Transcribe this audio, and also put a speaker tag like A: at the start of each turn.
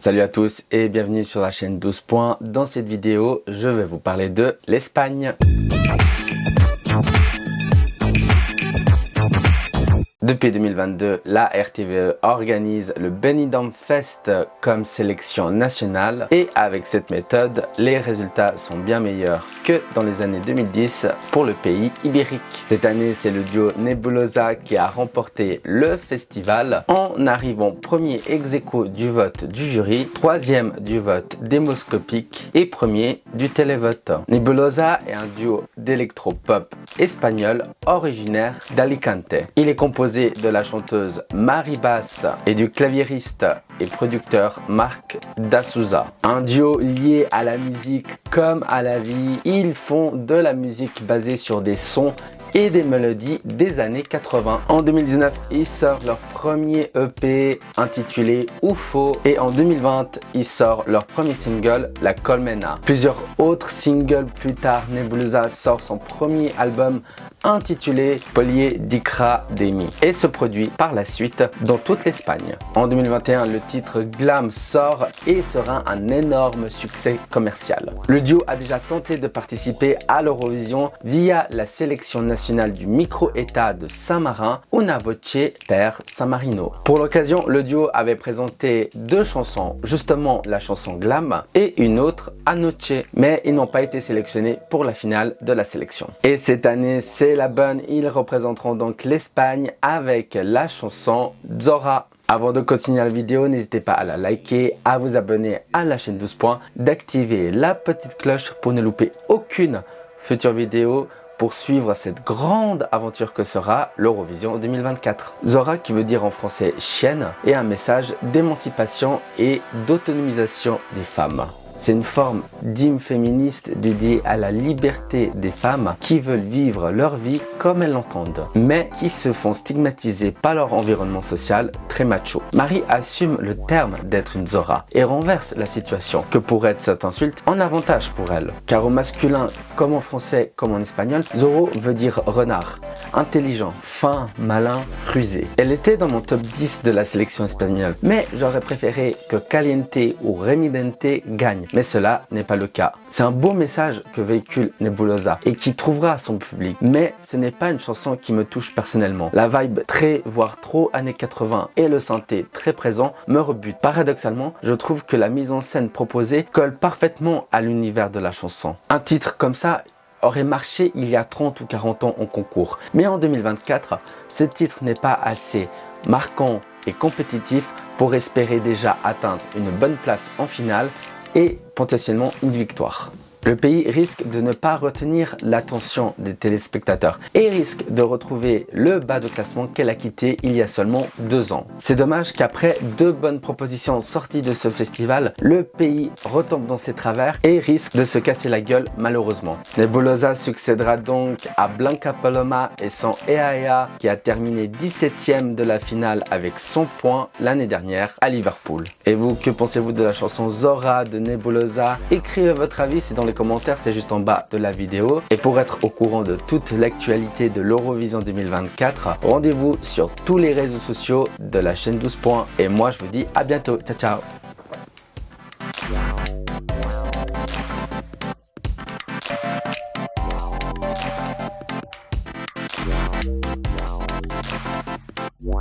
A: Salut à tous et bienvenue sur la chaîne 12 points. Dans cette vidéo, je vais vous parler de l'Espagne. Depuis 2022, la RTVE organise le Benidorm Fest comme sélection nationale et avec cette méthode, les résultats sont bien meilleurs que dans les années 2010 pour le pays ibérique. Cette année, c'est le duo Nebulosa qui a remporté le festival en arrivant premier ex-aequo du vote du jury, troisième du vote démoscopique et premier du télévote. Nebulosa est un duo d'électropop espagnol originaire d'Alicante. Il est composé de la chanteuse Mari Bass et du claviériste et producteur Marc D'Souza. Un duo lié à la musique comme à la vie. Ils font de la musique basée sur des sons et des mélodies des années 80. En 2019, ils sortent leur premier EP intitulé UFO et en 2020, ils sortent leur premier single, La Colmena. Plusieurs autres singles plus tard, Nebulosa sort son premier album intitulé Polié Dicra Demi et se produit par la suite dans toute l'Espagne. En 2021, le titre Glam sort et sera un énorme succès commercial. Le duo a déjà tenté de participer à l'Eurovision via la sélection nationale du micro-état de Saint-Marin, Una Voce per San Marino. Pour l'occasion, le duo avait présenté deux chansons, justement la chanson Glam et une autre Anoche, mais ils n'ont pas été sélectionnés pour la finale de la sélection. Et cette année, c'est la bonne, ils représenteront donc l'Espagne avec la chanson Zora. Avant de continuer la vidéo, n'hésitez pas à la liker, à vous abonner à la chaîne 12 points, d'activer la petite cloche pour ne louper aucune future vidéo pour suivre cette grande aventure que sera l'Eurovision 2024. Zora, qui veut dire en français chienne, est un message d'émancipation et d'autonomisation des femmes. C'est une forme d'hymne féministe dédiée à la liberté des femmes qui veulent vivre leur vie comme elles l'entendent, mais qui se font stigmatiser par leur environnement social très macho. Marie assume le terme d'être une Zora et renverse la situation que pourrait être cette insulte en avantage pour elle. Car au masculin, comme en français comme en espagnol, Zorro veut dire renard, intelligent, fin, malin, rusé. Elle était dans mon top 10 de la sélection espagnole, mais j'aurais préféré que Caliente ou Remidente gagnent. Mais cela n'est pas le cas. C'est un beau message que véhicule Nebulosa et qui trouvera son public. Mais ce n'est pas une chanson qui me touche personnellement. La vibe très, voire trop années 80 et le synthé très présent me rebute. Paradoxalement, je trouve que la mise en scène proposée colle parfaitement à l'univers de la chanson. Un titre comme ça aurait marché il y a 30 ou 40 ans en concours. Mais en 2024, ce titre n'est pas assez marquant et compétitif pour espérer déjà atteindre une bonne place en finale et potentiellement une victoire. Le pays risque de ne pas retenir l'attention des téléspectateurs et risque de retrouver le bas de classement qu'elle a quitté il y a seulement 2 ans. C'est dommage qu'après 2 bonnes propositions sorties de ce festival, le pays retombe dans ses travers et risque de se casser la gueule malheureusement. Nebulosa succédera donc à Blanca Paloma et son Ea Ea qui a terminé 17e de la finale avec 100 points l'année dernière à Liverpool. Et vous, que pensez-vous de la chanson Zora de Nebulosa? Écrivez votre avis, c'est dans les commentaires, c'est juste en bas de la vidéo. Et pour être au courant de toute l'actualité de l'Eurovision 2024, rendez-vous sur tous les réseaux sociaux de la chaîne 12 points. Et moi, je vous dis à bientôt. Ciao, ciao.